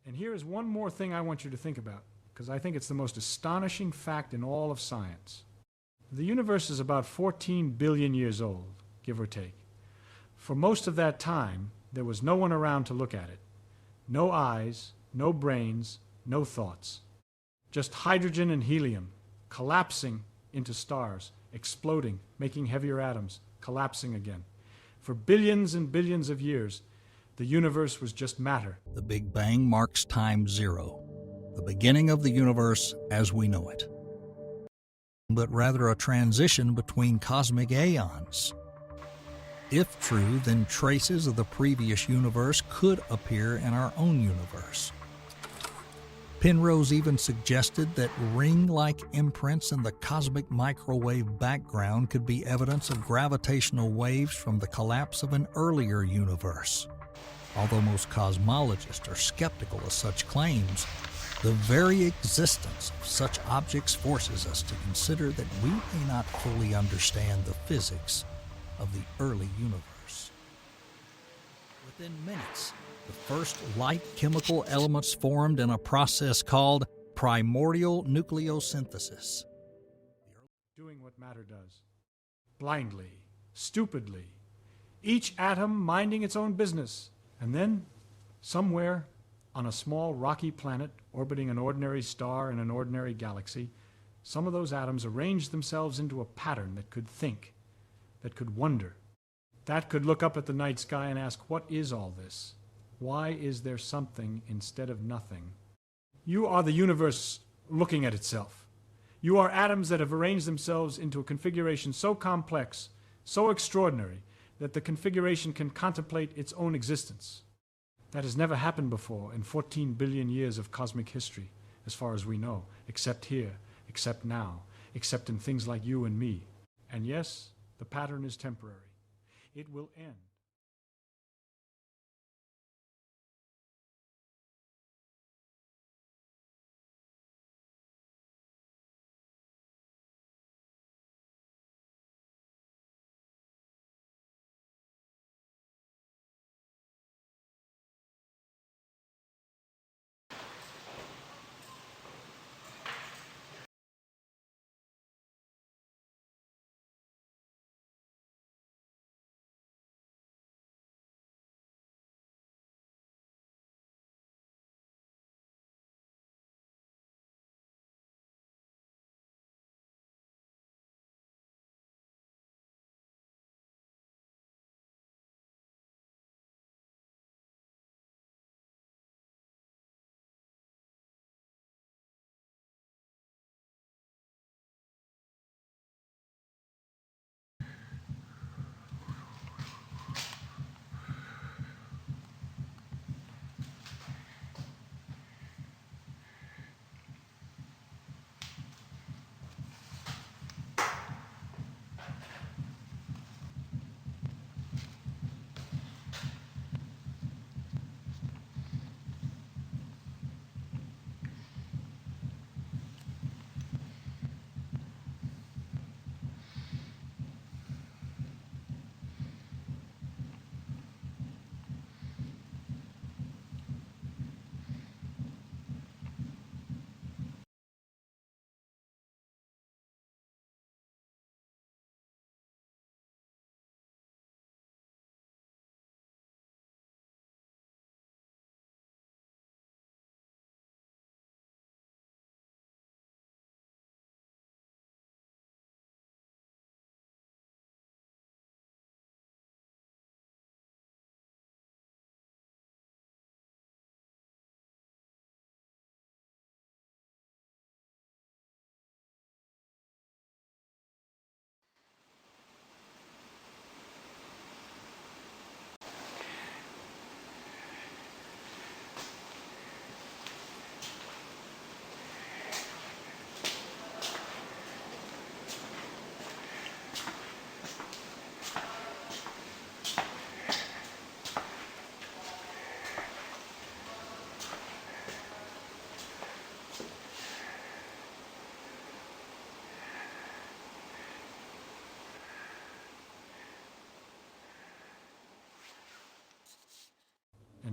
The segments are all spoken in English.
And here is one more thing I want you to think about, because I think it's the most astonishing fact in all of science. The universe is about 14 billion years old, give or take. For most of that time, there was no one around to look at it. No eyes, no brains, no thoughts. Just hydrogen and helium, collapsing into stars, exploding, making heavier atoms, collapsing again. For billions and billions of years, the universe was just matter. The Big Bang marks time zero, the beginning of the universe as we know it, but rather a transition between cosmic aeons. If true, then traces of the previous universe could appear in our own universe. Penrose even suggested that ring-like imprints in the cosmic microwave background could be evidence of gravitational waves from the collapse of an earlier universe. Although most cosmologists are skeptical of such claims, the very existence of such objects forces us to consider that we may not fully understand the physics of the early universe. Within minutes, the first light chemical elements formed in a process called primordial nucleosynthesis. Doing what matter does. Blindly, stupidly. Each atom minding its own business. And then, somewhere on a small rocky planet orbiting an ordinary star in an ordinary galaxy, some of those atoms arranged themselves into a pattern that could think, that could wonder, that could look up at the night sky and ask, what is all this? Why is there something instead of nothing? You are the universe looking at itself. You are atoms that have arranged themselves into a configuration so complex, so extraordinary, that the configuration can contemplate its own existence. That has never happened before in 14 billion years of cosmic history, as far as we know, except here, except now, except in things like you and me. And yes, the pattern is temporary. It will end.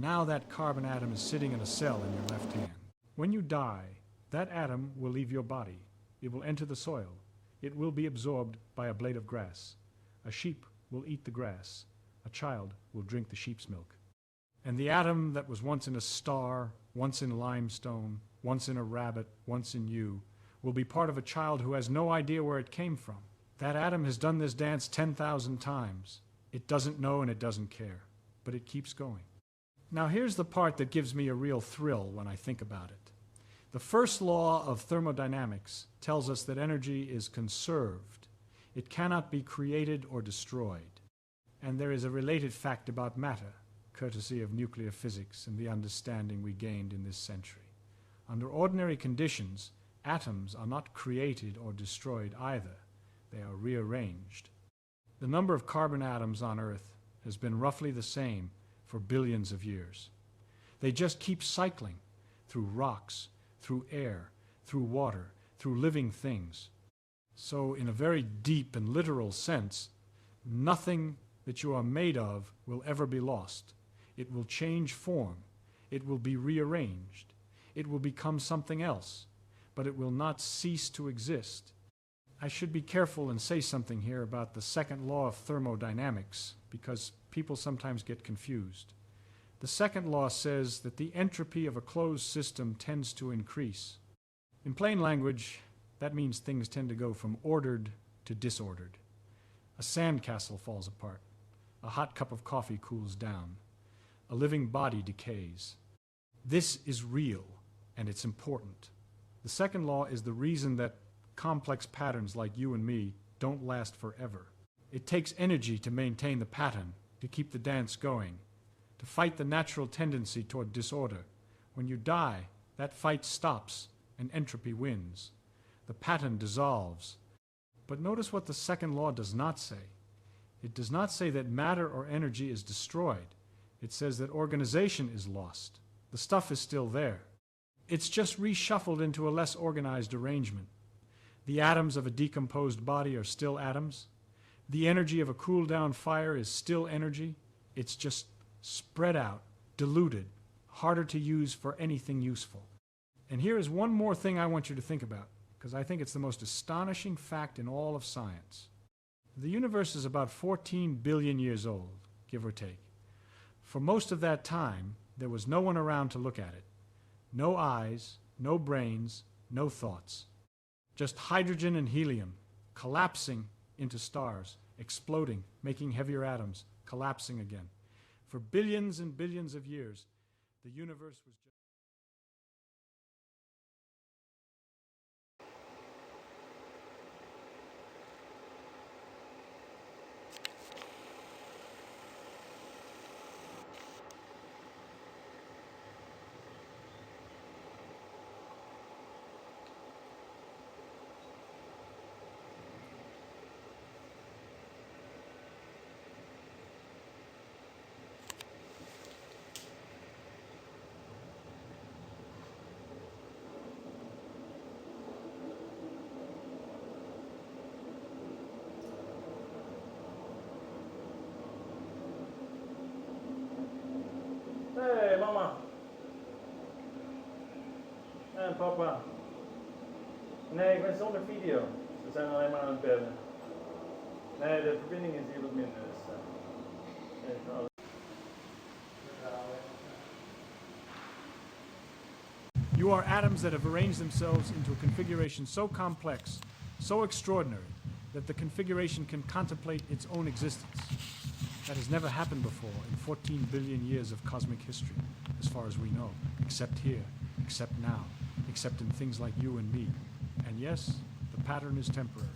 now that carbon atom is sitting in a cell in your left hand. When you die, that atom will leave your body. It will enter the soil. It will be absorbed by a blade of grass. A sheep will eat the grass. A child will drink the sheep's milk. And the atom that was once in a star, once in limestone, once in a rabbit, once in you, will be part of a child who has no idea where it came from. That atom has done this dance 10,000 times. It doesn't know and it doesn't care, but it keeps going. Now here's the part that gives me a real thrill when I think about it. The first law of thermodynamics tells us that energy is conserved. It cannot be created or destroyed. And there is a related fact about matter, courtesy of nuclear physics and the understanding we gained in this century. Under ordinary conditions, atoms are not created or destroyed either. They are rearranged. The number of carbon atoms on Earth has been roughly the same for billions of years. They just keep cycling through rocks, through air, through water, through living things. So in a very deep and literal sense, nothing that you are made of will ever be lost. It will change form. It will be rearranged. It will become something else, but it will not cease to exist. I should be careful and say something here about the second law of thermodynamics, because people sometimes get confused. The second law says that the entropy of a closed system tends to increase. In plain language, that means things tend to go from ordered to disordered. A sandcastle falls apart. A hot cup of coffee cools down. A living body decays. This is real, and it's important. The second law is the reason that complex patterns like you and me don't last forever. It takes energy to maintain the pattern, to keep the dance going, to fight the natural tendency toward disorder. When you die, that fight stops and entropy wins. The pattern dissolves. But notice what the second law does not say. It does not say that matter or energy is destroyed. It says that organization is lost. The stuff is still there. It's just reshuffled into a less organized arrangement. The atoms of a decomposed body are still atoms. The energy of a cool-down fire is still energy. It's just spread out, diluted, harder to use for anything useful. And here is one more thing I want you to think about, because I think it's the most astonishing fact in all of science. The universe is about 14 billion years old, give or take. For most of that time, there was no one around to look at it. No eyes, no brains, no thoughts. Just hydrogen and helium collapsing into stars, exploding, making heavier atoms, collapsing again. For billions and billions of years, the universe was just... Hej mamma! En pappa! Nee, ik ben zonder video. We zijn alleen maar aan het bellen. Nee, de verbinding is hier wat minder. Dus, even You are atoms that have arranged themselves into a configuration so complex, so extraordinary, that the configuration can contemplate its own existence. That has never happened before in 14 billion years of cosmic history, as far as we know, except here, except now, except in things like you and me. And yes, the pattern is temporary.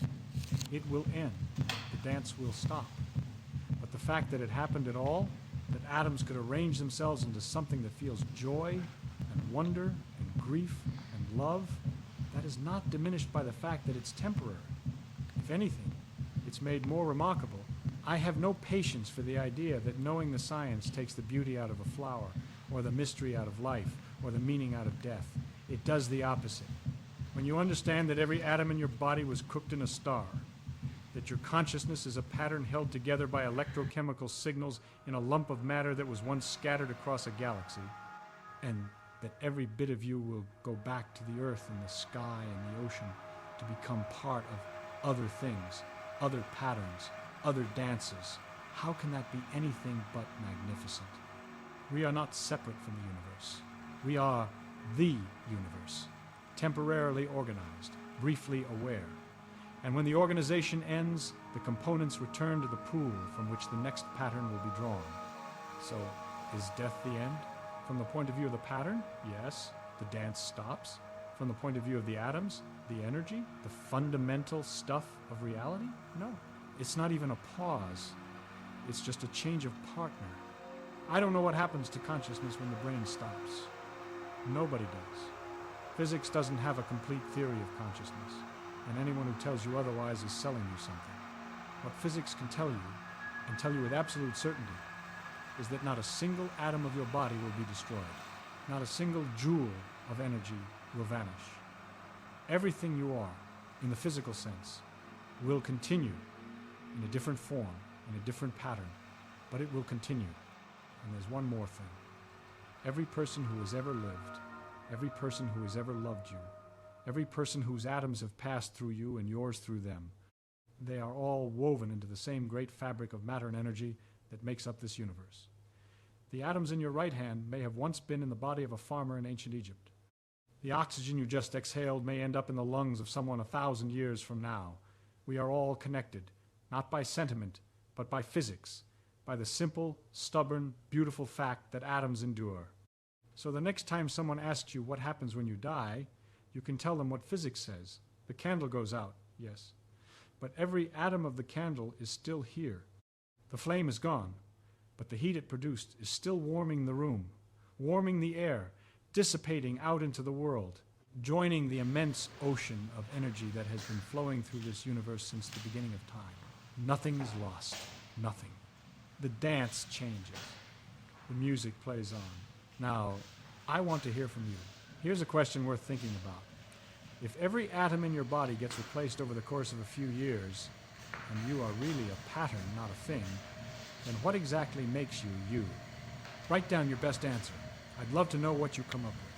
It will end. The dance will stop. But the fact that it happened at all, that atoms could arrange themselves into something that feels joy and wonder and grief and love, that is not diminished by the fact that it's temporary. If anything, it's made more remarkable. I have no patience for the idea that knowing the science takes the beauty out of a flower, or the mystery out of life, or the meaning out of death. It does the opposite. When you understand that every atom in your body was cooked in a star, that your consciousness is a pattern held together by electrochemical signals in a lump of matter that was once scattered across a galaxy, and that every bit of you will go back to the earth and the sky and the ocean to become part of other things, other patterns, other dances. How can that be anything but magnificent? We are not separate from the universe. We are the universe, temporarily organized, briefly aware. And when the organization ends, the components return to the pool from which the next pattern will be drawn. So, is death the end? From the point of view of the pattern, yes, the dance stops. From the point of view of the atoms, the energy, the fundamental stuff of reality, no. It's not even a pause. It's just a change of partner. I don't know what happens to consciousness when the brain stops. Nobody does. Physics doesn't have a complete theory of consciousness, and anyone who tells you otherwise is selling you something. What physics can tell you, and tell you with absolute certainty, is that not a single atom of your body will be destroyed. Not a single joule of energy will vanish. Everything you are, in the physical sense, will continue in a different form, in a different pattern, but it will continue. And there's one more thing. Every person who has ever lived, every person who has ever loved you, every person whose atoms have passed through you and yours through them, they are all woven into the same great fabric of matter and energy that makes up this universe. The atoms in your right hand may have once been in the body of a farmer in ancient Egypt. The oxygen you just exhaled may end up in the lungs of someone 1,000 years from now. We are all connected, not by sentiment, but by physics, by the simple, stubborn, beautiful fact that atoms endure. So the next time someone asks you what happens when you die, you can tell them what physics says. The candle goes out, yes, but every atom of the candle is still here. The flame is gone, but the heat it produced is still warming the room, warming the air, dissipating out into the world, joining the immense ocean of energy that has been flowing through this universe since the beginning of time. Nothing is lost, nothing. The dance changes. The music plays on. Now, I want to hear from you. Here's a question worth thinking about. If every atom in your body gets replaced over the course of a few years, and you are really a pattern, not a thing, then what exactly makes you you? Write down your best answer. I'd love to know what you come up with.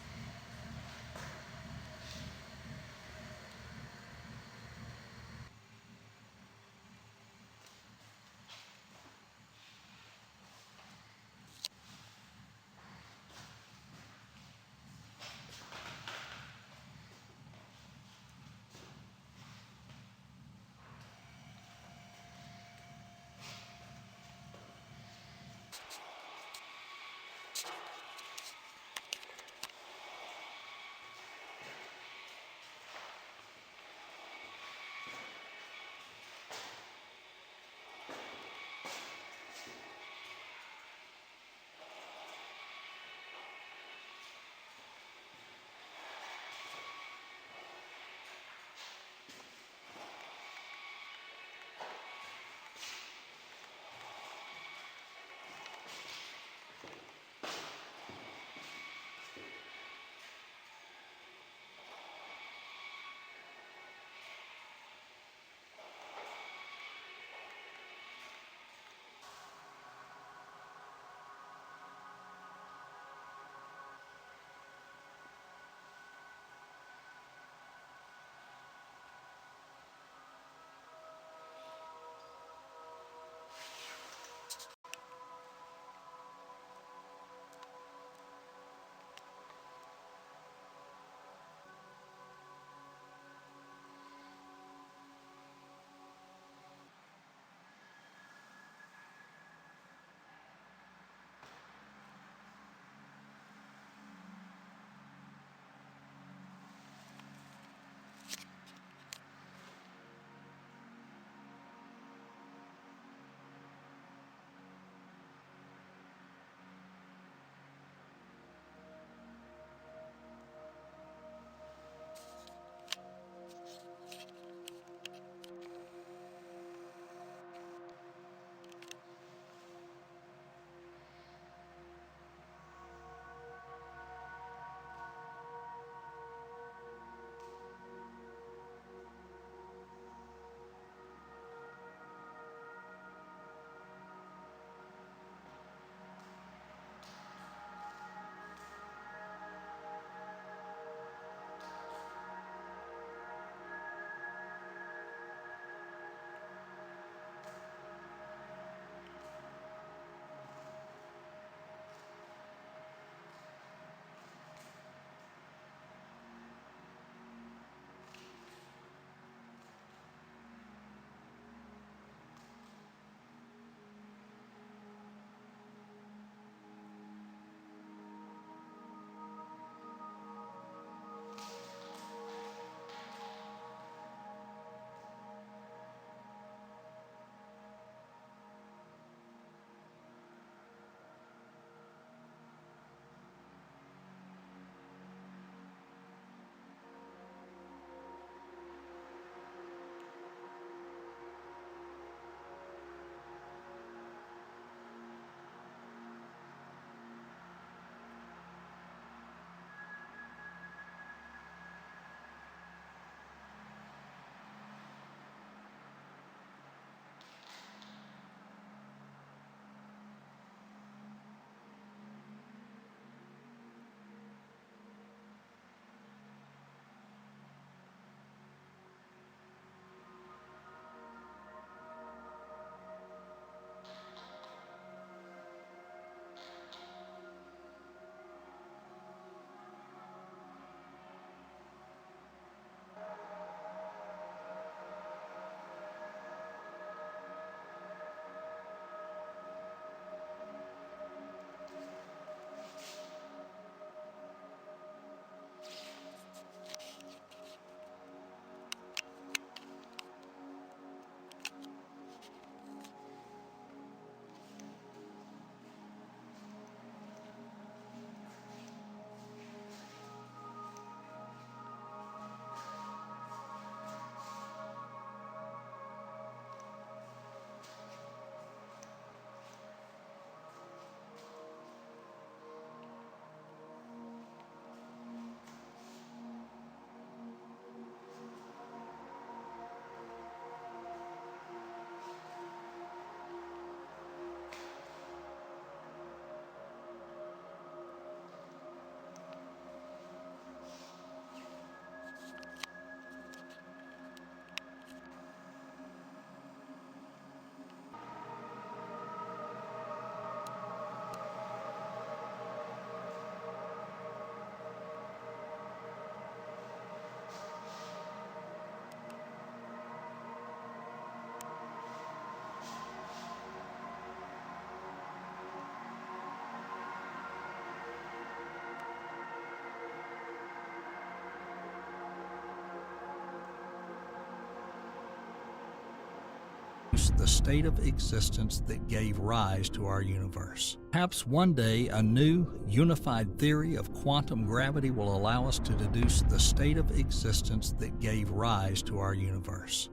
deduce the state of existence that gave rise to our universe. Perhaps one day a new, unified theory of quantum gravity will allow us to deduce the state of existence that gave rise to our universe.